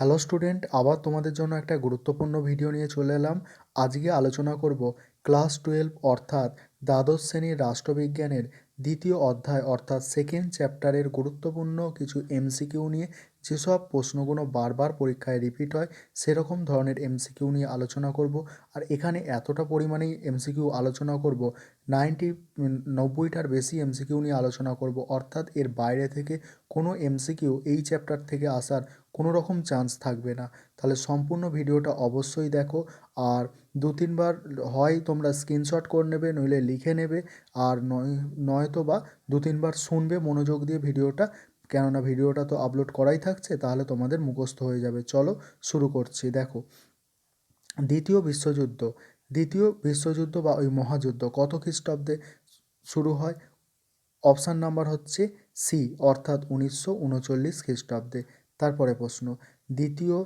Hello student, আবার তোমাদের জন্য একটা গুরুত্বপূর্ণ ভিডিও নিয়ে চলে এলাম। আজকে আলোচনা করব ক্লাস 12 অর্থাৎ দ্বাদশ শ্রেণীর রাষ্ট্রবিজ্ঞানের দ্বিতীয় অধ্যায় অর্থাৎ সেকেন্ড চ্যাপ্টারের গুরুত্বপূর্ণ কিছু এমসিকিউ নিয়ে। যেসব প্রশ্নগুলো বারবার পরীক্ষায় রিপিট হয় সেরকম ধরনের এমসিকিউ নিয়ে আলোচনা করব। আর এখানে এতটা পরিমাণেই এমসিকিউ আলোচনা করব, 90টার বেশি এমসিকিউ নিয়ে আলোচনা করব, অর্থাৎ এর বাইরে থেকে কোনো এমসিকিউ এই চ্যাপ্টার থেকে আসার কোনো রকম চান্স থাকবে না। তাহলে সম্পূর্ণ ভিডিওটা অবশ্যই দেখো। আর দু তিনবার হয় তোমরা স্ক্রিনশট করে নেবে, নইলে লিখে নেবে, আর নয়তো বা দু তিনবার শুনবে মনোযোগ দিয়ে ভিডিওটা, কেননা ভিডিওটা তো আপলোড করাই থাকছে, তাহলে তোমাদের মুখস্থ হয়ে যাবে। চলো শুরু করছি। দেখো, দ্বিতীয় বিশ্বযুদ্ধ বা ওই মহাযুদ্ধ কত খ্রিস্টাব্দে শুরু হয়? অপশান নাম্বার হচ্ছে সি, অর্থাৎ 1939 খ্রিস্টাব্দে। তারপরে প্রশ্ন, দ্বিতীয়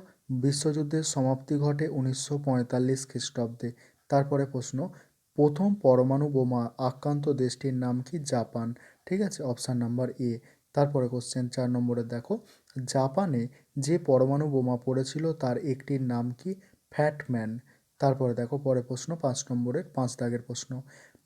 বিশ্বযুদ্ধের সমাপ্তি ঘটে 1945 খ্রিস্টাব্দে। তারপরে প্রশ্ন, প্রথম পরমাণু বোমা আক্রান্ত দেশটির নাম কি? জাপান। ঠিক আছে, অপশান নাম্বার এ। তারপরে কোশ্চেন 4 নম্বরে দেখো, জাপানে যে পরমাণু বোমা পড়েছিল তার একটির নাম কি? ফ্যাটম্যান। তারপরে দেখো পরে প্রশ্ন 5 নম্বরের 5 দাগের প্রশ্ন,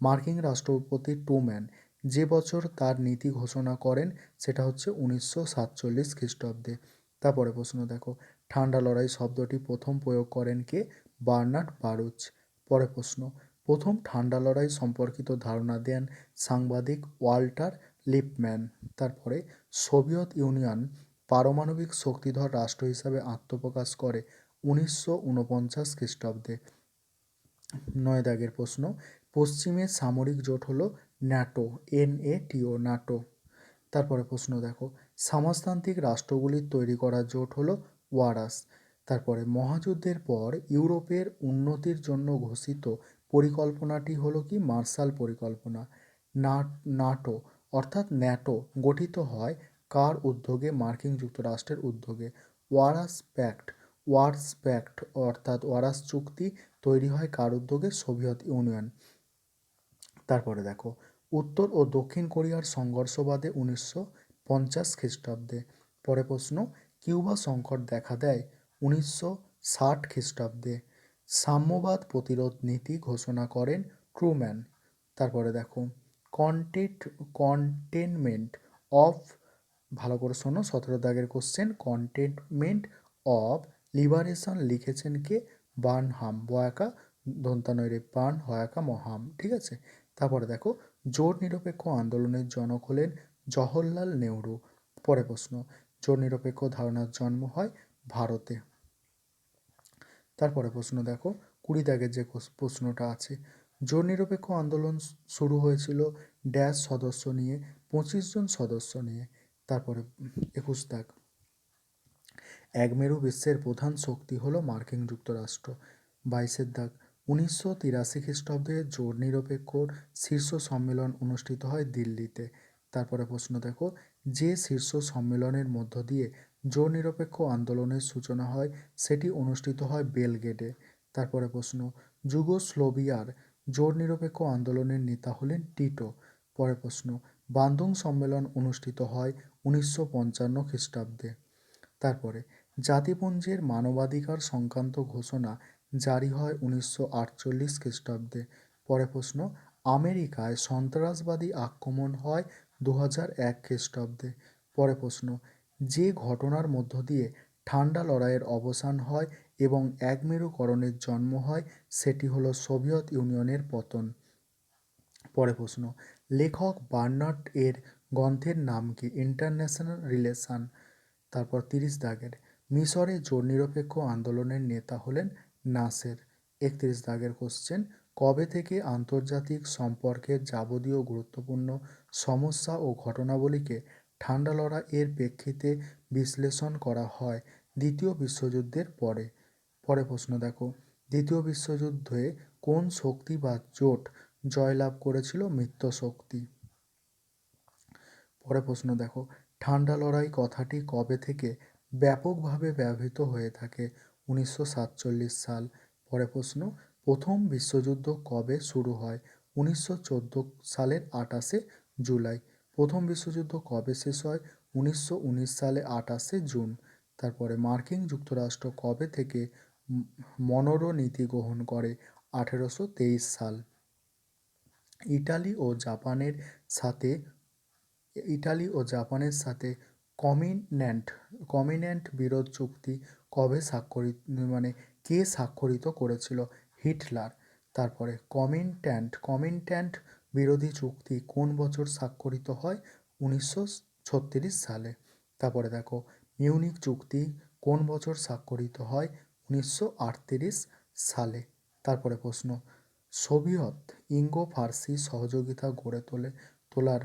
মার্কিন রাষ্ট্রপতি ট্রুম্যান যে বছর তার নীতি ঘোষণা করেন সেটা হচ্ছে 1947 খ্রিস্টাব্দে। তারপরে প্রশ্ন দেখো, ঠান্ডা লড়াই শব্দটি প্রথম প্রয়োগ করেন কে? বার্নার্ড বারুচ। পরে প্রশ্ন, প্রথম ঠান্ডা লড়াই সম্পর্কিত ধারণা দেন সাংবাদিক ওয়াল্টার লিপম্যান। তারপরে সোভিয়েত ইউনিয়ন পারমাণবিক শক্তিধর রাষ্ট্র হিসাবে আত্মপ্রকাশ করে 1949 খ্রিস্টাব্দে। 9 দাগের প্রশ্ন, পশ্চিমের সামরিক জোট হলো ন্যাটো, NATO, নাটো। তারপরে প্রশ্ন দেখো, সমাজতান্ত্রিক রাষ্ট্রগুলির তৈরি করা জোট হলো ওয়ারাস। তারপরে মহাযুদ্ধের পর ইউরোপের উন্নতির জন্য ঘোষিত পরিকল্পনাটি হলো কি? মার্শাল পরিকল্পনা। নাটো অর্থাৎ ন্যাটো গঠিত হয় কার উদ্যোগে? মার্কিন যুক্তরাষ্ট্রের উদ্যোগে। ওয়ারাস প্যাক্ট ওয়ার্স প্যাক্ট অর্থাৎ ওয়ারাস চুক্তি তৈরি হয় কার উদ্যোগে? Soviet union. তারপরে দেখো, উত্তর ও দক্ষিণ কোরিয়ার সংঘর্ষ বাধে 1950 খ্রিস্টাব্দে। পরে প্রশ্ন, কিউবা সংকট দেখা দেয় 1960 খ্রিস্টাব্দে। সাম্যবাদ প্রতিরোধ নীতি ঘোষণা করেন ট্রুম্যান। তারপরে দেখো, কন্টেনমেন্ট অফ, ভালো করে শোনো 17 দাগের কোশ্চেন, কন্টেনমেন্ট অফ লিবারেশন লিখেছেন কে? বার্নহাম, বয়াকা দন্তানয় রে, বার্ন হয়াকা মহাম। ঠিক আছে। তারপরে দেখো, জোট নিরপেক্ষ আন্দোলনের জনক হলেন জওহরলাল নেহরু। পরে প্রশ্ন, জোট নিরপেক্ষ ধারণার জন্ম হয় ভারতে। তারপরে প্রশ্ন দেখো, 20 দাগের যে প্রশ্নটা আছে, জোট নিরপেক্ষ আন্দোলন শুরু হয়েছিল ড্যাশ সদস্য নিয়ে? 25 জন সদস্য নিয়ে। তারপরে 21 দাগ, এক মেরু বিশ্বের প্রধান শক্তি হলো মার্কিন যুক্তরাষ্ট্র। 22 দাগ, 1983 খ্রিস্টাব্দে জোট নিরপেক্ষর শীর্ষ সম্মেলন অনুষ্ঠিত হয় দিল্লিতে। তারপরে প্রশ্ন দেখো, যে শীর্ষ সম্মেলনের মধ্য দিয়ে জোট নিরপেক্ষ আন্দোলনের সূচনা হয় সেটি অনুষ্ঠিত হয় বেলগ্রেডে। তারপরে প্রশ্ন, যুগোস্লোভিয়ার জোট নিরপেক্ষ আন্দোলনের নেতা হলেন টিটো। পরে প্রশ্ন, বান্দুং সম্মেলন অনুষ্ঠিত হয় 1955 খ্রিস্টাব্দে। তারপরে, জাতিপুঞ্জের মানবাধিকার সংক্রান্ত ঘোষণা জারি হয় 1948 খ্রিস্টাব্দে। পরে প্রশ্ন, আমেরিকায় সন্ত্রাসবাদী আক্রমণ হয় 2001 খ্রিস্টাব্দে। পরে প্রশ্ন, যে ঘটনার মধ্য দিয়ে ঠান্ডা লড়াইয়ের অবসান হয় এবং একমেরুকরণের জন্ম হয় সেটি হলো সোভিয়েত ইউনিয়নের পতন। পরে প্রশ্ন, লেখক বার্নার্ড এর গ্রন্থের নাম কি? International relation. তারপর 30 দাগের, মিশরে জোট নিরপেক্ষ আন্দোলনের নেতা হলেন নাসের। 31 দাগের কোশ্চেন, কবে থেকে আন্তর্জাতিক সম্পর্কের যাবতীয় গুরুত্বপূর্ণ সমস্যা ও ঘটনাবলীকে ঠান্ডা লড়াইয়ের প্রেক্ষিতে বিশ্লেষণ করা হয়? দ্বিতীয় বিশ্বযুদ্ধের পরে। পরে প্রশ্ন দেখো, দ্বিতীয় বিশ্বযুদ্ধে কোন শক্তি বা জোট জয়লাভ করেছিল? মিত্র শক্তি। পরে প্রশ্ন দেখো, ঠান্ডা লড়াই কথাটি কবে থেকে ব্যাপকভাবে ব্যবহৃত হয়ে থাকে? 1947 সাল। পরে প্রশ্ন, প্রথম বিশ্বযুদ্ধ কবে শুরু হয়? 1914 সালের 28 জুলাই। প্রথম বিশ্বযুদ্ধ কবে শেষ হয়? 1919 সালে 28 জুন। তারপরে মার্কিন যুক্তরাষ্ট্র কবে থেকে মনোরো নীতি গ্রহণ করে? 1823 সাল। ইটালি ও জাপানের সাথে কমিন্যান্ট বিরোধ চুক্তি কবে কে স্বাক্ষরিত করেছিল? হিটলার। তারপরে কমিন্ট্যান্ট বিরোধী চুক্তি কোন বছর স্বাক্ষরিত হয়? 1936 সালে। তারপরে দেখো মিউনিক চুক্তি কোন বছর স্বাক্ষরিত হয়? 1938 সালে। তারপরে প্রশ্ন, সোভিয়েত ইঙ্গো ফার্সি সহযোগিতা গড়ে তোলার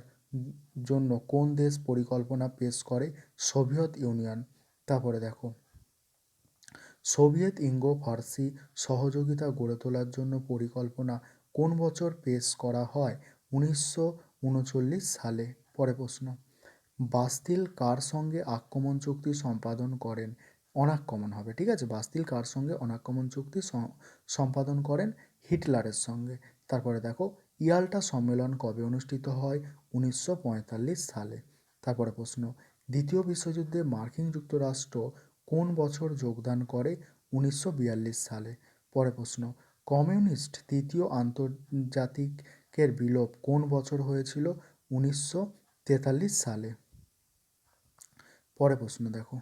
জন্য কোন দেশ পরিকল্পনা পেশ করে? Soviet union. তারপরে দেখো সোভিয়েত ইঙ্গো ফার্সি সহযোগিতা গড়ে তোলার জন্য পরিকল্পনা কোন বছর পেশ করা হয়? 1939 সালে। পরে প্রশ্ন, বাস্তিল কার সঙ্গে আক্রমণ চুক্তি সম্পাদন করেন? অনাক্রমণ হবে, ঠিক আছে। বাস্তিল কার সঙ্গে অনাক্রমণ চুক্তি সম্পাদন করেন? হিটলারের সঙ্গে। তারপরে দেখো ইয়াল্টা সম্মেলন কবে অনুষ্ঠিত হয়? 1945 সালে। তারপরে প্রশ্ন, দ্বিতীয় বিশ্বযুদ্ধে মার্কিন যুক্তরাষ্ট্র কোন বছর যোগদান করে? 1942 সালে। পরে প্রশ্ন, কমিউনিস্ট তৃতীয় আন্তর্জাতিকের বিলোপ কোন বছর হয়েছিল? 1943 সালে। পরে প্রশ্ন দেখো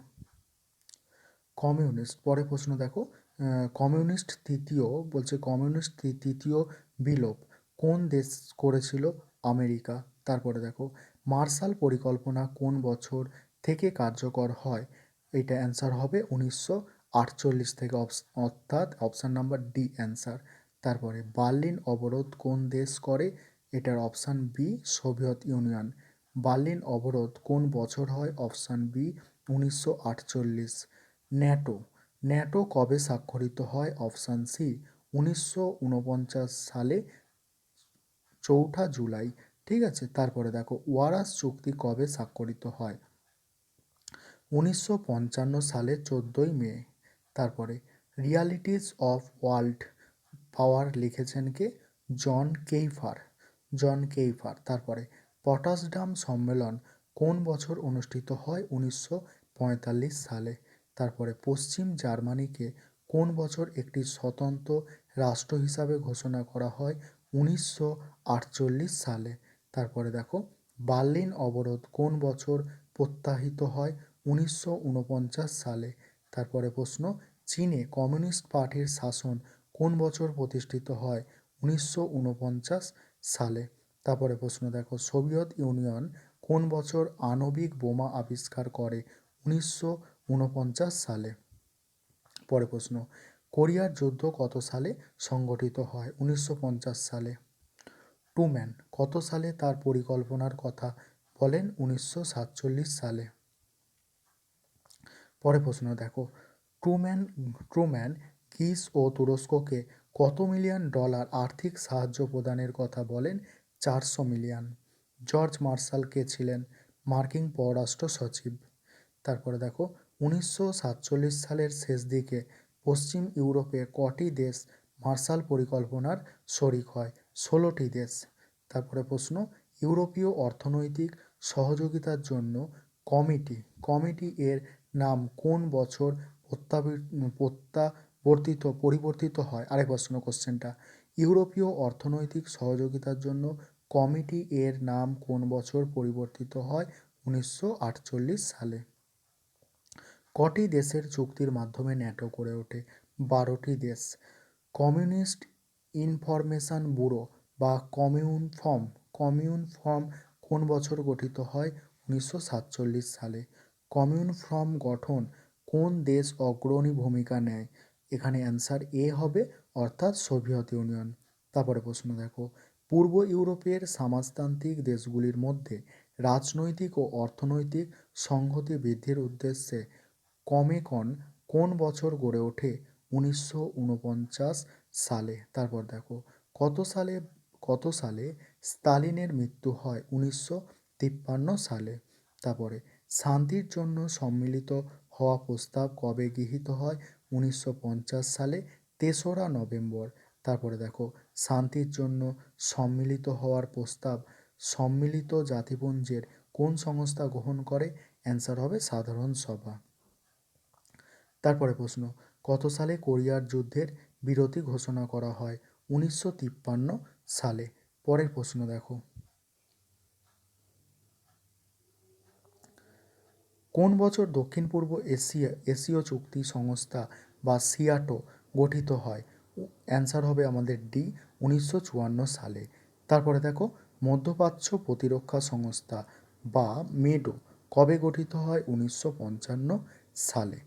কমিউনিস্ট তৃতীয় বিলোপ কোন দেশ করেছিল? আমেরিকা। তারপরে দেখো মার্শাল পরিকল্পনা কোন বছর থেকে কার্যকর হয়? এটা অ্যান্সার হবে 1948 থেকে, অর্থাৎ অপশান নাম্বার ডি অ্যান্সার। তারপরে বার্লিন অবরোধ কোন দেশ করে? এটার option B Soviet Union. Berlin অবরোধ কোন বছর হয়? Option B 1948। ন্যাটো কবে স্বাক্ষরিত হয়? অপশান সি 1949 সালে 4 জুলাই, ঠিক আছে। তারপরে দেখো ওয়ারাস চুক্তি কবে স্বাক্ষরিত হয়? 1955 সালে 14 মে। তারপরে রিয়ালিটিস অফ ওয়ার্ল্ড পাওয়ার লিখেছেন কে? জন কেইফার। তারপরে পটাসডাম সম্মেলন কোন বছর অনুষ্ঠিত হয়? 1945 সালে। তারপরে পশ্চিম জার্মানিকে কোন বছর একটি স্বতন্ত্র রাষ্ট্র হিসাবে ঘোষণা করা হয়? 1948 সালে। তারপরে দেখো বার্লিন অবরোধ কোন বছর প্রত্যাহিত হয়? 1949 সালে। তারপরে প্রশ্ন, চীনে কমিউনিস্ট পার্টির শাসন কোন বছর প্রতিষ্ঠিত হয়? 1949 সালে। তারপরে প্রশ্ন দেখো সোভিয়েত ইউনিয়ন কোন বছর আণবিক বোমা আবিষ্কার করে? 1949 সালে। পরে প্রশ্ন, কোরিয়ার যুদ্ধ কত সালে সংগঠিত হয়? 1950 সালে। ট্রুম্যান কত সালে তার পরিকল্পনার কথা বলেন? 1947 সালে। পরে প্রশ্ন দেখো ট্রুম্যান গ্রিস ও তুরস্ককে কত মিলিয়ন ডলার আর্থিক সাহায্য প্রদানের কথা বলেন? 400 মিলিয়ন। জর্জ মার্শাল কে ছিলেন? মার্কিন পররাষ্ট্র সচিব। তারপরে দেখো 1947 সালের শেষ দিকে পশ্চিম ইউরোপে কটি দেশ মার্শাল পরিকল্পনার শরিক হয়? 16টি দেশ। তারপরে প্রশ্ন, ইউরোপীয় অর্থনৈতিক সহযোগিতার জন্য কমিটি এর নাম কোন বছর পরিবর্তিত হয়? আরেকবার শোনো কোশ্চেনটা, ইউরোপীয় অর্থনৈতিক সহযোগিতার জন্য কমিটি এর নাম কোন বছর পরিবর্তিত হয়? 1948 সালে। কটি দেশের চুক্তির মাধ্যমে ন্যাটো গড়ে ওঠে? 12টি দেশ। কমিউনিস্ট ইনফরমেশন ব্যুরো বা কমিউনফর্ম কোন বছর গঠিত হয়? 1947 সালে। কমিউনফর্ম গঠন কোন দেশ অগ্রণী ভূমিকা নেয়? এখানে অ্যান্সার এ হবে, অর্থাৎ সোভিয়েত ইউনিয়ন। তারপরে প্রশ্ন দেখো পূর্ব ইউরোপের সমাজতান্ত্রিক দেশগুলির মধ্যে রাজনৈতিক ও অর্থনৈতিক সংহতি বৃদ্ধির উদ্দেশ্যে কমেকন কোন বছর গড়ে ওঠে? 1949 সালে। তারপর দেখো কত সালে স্তালিনের মৃত্যু হয়? 1953 সালে। তারপরে শান্তির জন্য সম্মিলিত হওয়া প্রস্তাব কবে গৃহীত হয়? 1950 সালে 3রা নভেম্বর। তারপরে দেখো শান্তির জন্য সম্মিলিত হওয়ার প্রস্তাব সম্মিলিত জাতিপুঞ্জের কোন সংস্থা গ্রহণ করে? অ্যান্সার হবে সাধারণ সভা। তারপরে প্রশ্ন, কত সালে কোরিয়ার যুদ্ধের বিরতি ঘোষণা করা হয়? 1953 সালে। পরের প্রশ্ন দেখো, কোন বছর দক্ষিণ পূর্ব এশীয় চুক্তি সংস্থা বা সিয়াটো গঠিত হয়? অ্যান্সার হবে আমাদের ডি, 1954 সালে। তারপরে দেখো, মধ্যপ্রাচ্য প্রতিরক্ষা সংস্থা বা মেডো কবে গঠিত হয়? 1955 সালে।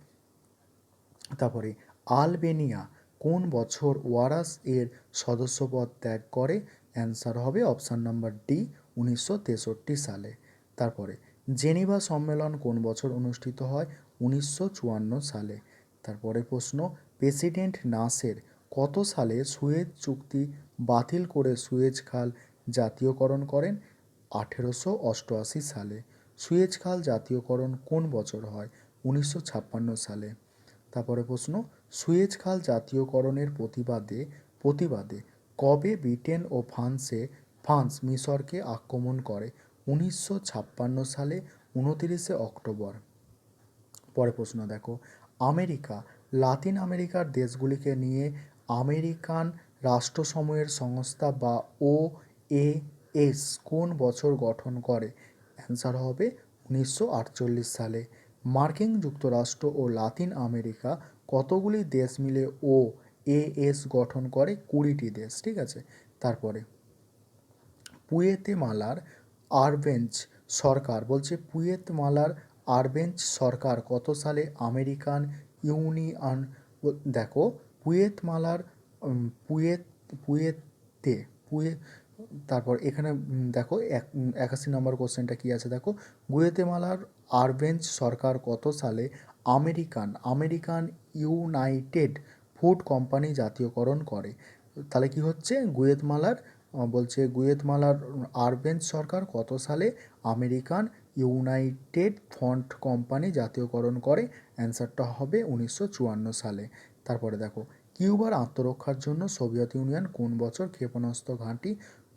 তারপরে আলবেনিয়া কোন বছর ওয়ারাস এর সদস্যপদ ত্যাগ করে? অ্যান্সার হবে অপশান নাম্বার ডি, 1963 সালে। তারপরে জেনিভা সম্মেলন কোন বছর অনুষ্ঠিত হয়? 1954 সালে। তারপরে প্রশ্ন, প্রেসিডেন্ট নাসের কত সালে সুয়েজ চুক্তি বাতিল করে সুয়েজ খাল জাতীয়করণ করেন? 1888 সালে। সুয়েজ খাল জাতীয়করণ কোন বছর হয়? 1956 সালে। তারপরে প্রশ্ন, সুয়েজ খাল জাতীয়করণের প্রতিবাদে কবে ব্রিটেন ও ফ্রান্স মিশরকে আক্রমণ করে? 1956 সালে 29 অক্টোবর। পরে প্রশ্ন দেখো, আমেরিকা লাতিন আমেরিকার দেশগুলিকে নিয়ে আমেরিকান রাষ্ট্রসমূহের সংস্থা বা OAS কোন বছর গঠন করে? অ্যান্সার হবে 1948 সালে। মার্কিন যুক্তরাষ্ট্র ও লাতিন আমেরিকা কতগুলি দেশ মিলে OAS গঠন করে? 20টি দেশ, ঠিক আছে। তারপরে পুয়েতেমালার আরবেঞ্জ সরকার পুয়েতমালার আরবেঞ্জ সরকার কত সালে আমেরিকান ইউনিয়ন দেখো, পুয়েতমালার পুয়েত পুয়েতে পুয়ে তারপর এখানে দেখো 81 নম্বর কোশ্চেনটা কী আছে দেখো, গুয়েতেমালার আরবেঞ্জ সরকার কত সালে আমেরিকান ইউনাইটেড ফুড কোম্পানি জাতীয়করণ করে? তাহলে কি হচ্ছে, গুয়েতমালার আরবেঞ্জ সরকার কত সালে আমেরিকান ইউনাইটেড ফুড কোম্পানি জাতীয়করণ করে? অ্যান্সারটা হবে 1954 সালে। তারপরে দেখো, কিউবার আত্মরক্ষার জন্য সোভিয়েত ইউনিয়ন কোন বছর ক্ষেপণাস্ত্র ঘাঁটি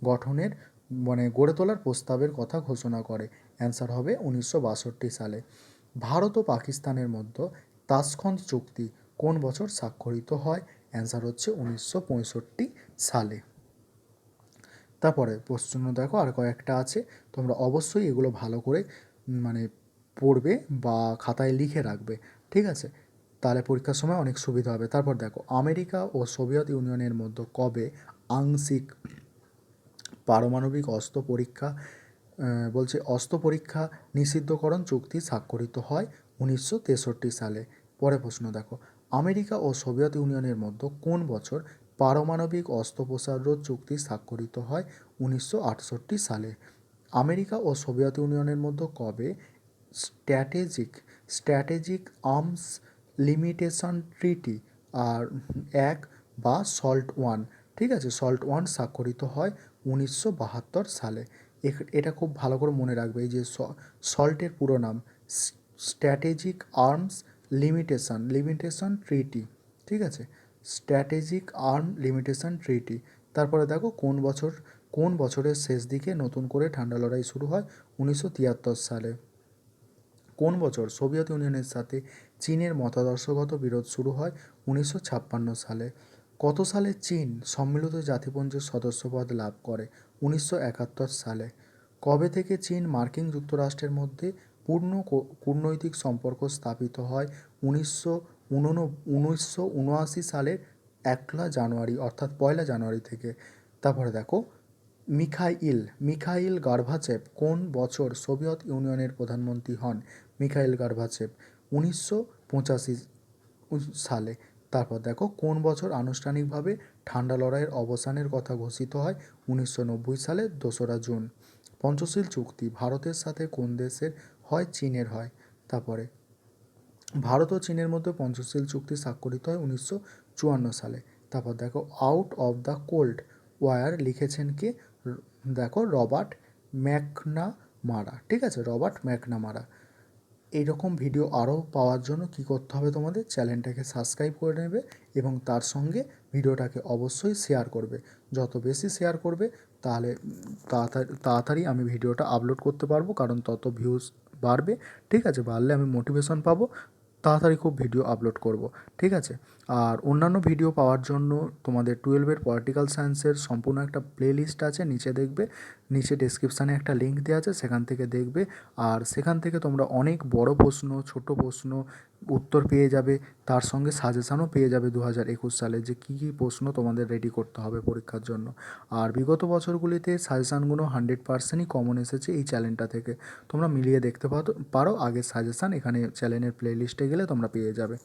গঠনের গড়ে তোলার প্রস্তাবের কথা ঘোষণা করে? অ্যান্সার হবে 1962 সালে। ভারত ও পাকিস্তানের মধ্যে তাশখন্দ চুক্তি কোন বছর স্বাক্ষরিত হয়? অ্যান্সার হচ্ছে 1965 সালে। তারপরে প্রশ্ন দেখো, আর কয়েকটা আছে, তোমরা অবশ্যই এগুলো ভালো করে মানে পড়বে বা খাতায় লিখে রাখবে, ঠিক আছে, তাহলে পরীক্ষার সময় অনেক সুবিধা হবে। তারপর দেখো, আমেরিকা ও সোভিয়েত ইউনিয়নের মধ্যে কবে আংশিক পারমাণবিক অস্ত্র পরীক্ষা নিষিদ্ধকরণ চুক্তি স্বাক্ষরিত হয়? 1963 সালে। পরে প্রশ্ন দেখো, আমেরিকা ও সোভিয়েত ইউনিয়নের মধ্যে কোন বছর পারমাণবিক অস্ত্র প্রসারণ চুক্তি স্বাক্ষরিত হয়? 1968 সালে। আমেরিকা ও সোভিয়েত ইউনিয়নের মধ্যে কবে স্ট্র্যাটেজিক আর্মস লিমিটেশন ট্রিটি আর এক বা সল্ট ওয়ান, ঠিক আছে, সল্ট ওয়ান স্বাক্ষরিত হয়? 1972 সালে। এটা খুব ভালো করে মনে রাখবে, এই যে সল্টের পুরো নাম স্ট্র্যাটেজিক আর্মস লিমিটেশন ট্রিটি, ঠিক আছে, স্ট্র্যাটেজিক আর্ম লিমিটেশন ট্রিটি। তারপরে দেখো, কোন বছরের শেষ দিকে নতুন করে ঠান্ডা লড়াই শুরু হয়? 1973 সালে। কোন বছর সোভিয়েত ইউনিয়নের সাথে চীনের মতাদর্শগত বিরোধ শুরু হয়? 1956 সালে। কত সালে চীন সম্মিলিত জাতিপুঞ্জের সদস্যপদ লাভ করে? 1971 সালে। কবে থেকে চীন মার্কিন যুক্তরাষ্ট্রের মধ্যে কূটনৈতিক সম্পর্ক স্থাপিত হয়? 1979 সালের 1 জানুয়ারি, অর্থাৎ 1 জানুয়ারি থেকে। তারপরে দেখো, মিখাইল গর্বাচেভ কোন বছর সোভিয়েত ইউনিয়নের প্রধানমন্ত্রী হন? মিখাইল গর্বাচেভ 1985 সালে। তারপর দেখো, কোন বছর আনুষ্ঠানিকভাবে ঠান্ডা লড়াইয়ের অবসানের কথা ঘোষিত হয়? 1990 সালের 2রা জুন। পঞ্চশীল চুক্তি ভারতের সাথে কোন দেশের হয়? চীনের হয়। তারপরে ভারত ও চীনের মধ্যে পঞ্চশীল চুক্তি স্বাক্ষরিত হয় 1954 সালে। তারপর দেখো, out of the cold war লিখেছেন কে? দেখো, রবার্ট ম্যাকনামারা, ঠিক আছে, রবার্ট ম্যাকনামারা। এইরকম ভিডিও আরও পাওয়ার জন্য কী করতে হবে, তোমাদের চ্যানেলটাকে সাবস্ক্রাইব করে নেবে এবং তার সঙ্গে ভিডিওটাকে অবশ্যই শেয়ার করবে। যত বেশি শেয়ার করবে তাহলে তাড়াতাড়ি আমি ভিডিওটা আপলোড করতে পারবো, কারণ তত ভিউজ বাড়বে, ঠিক আছে, বাড়লে আমি মোটিভেশন পাবো তাড়াতাড়ি খুব ভিডিও আপলোড করব, ঠিক আছে? আর অন্যান্য ভিডিও পাওয়ার জন্য তোমাদের 12-এর পলিটিক্যাল সায়েন্সের সম্পূর্ণ একটা প্লেলিস্ট আছে, নিচে দেখবে, নিচে ডেসক্রিপশানে একটা লিঙ্ক দেওয়া আছে, সেখান থেকে দেখবে। আর সেখান থেকে তোমরা অনেক বড় প্রশ্ন, ছোট প্রশ্ন উত্তর পেয়ে যাবে, তার সঙ্গে সাজেশানও পেয়ে যাবে 2021 সালে যে কী কী প্রশ্ন তোমাদের রেডি করতে হবে পরীক্ষার জন্য। আর বিগত বছরগুলিতে সাজেশানগুলো 100%ই কমন এসেছে এই চ্যানেলটা থেকে। তোমরা মিলিয়ে দেখতে পারো আগের সাজেশান, এখানে চ্যানেলের প্লেলিস্টে গেলে তোমরা পেয়ে যাবে।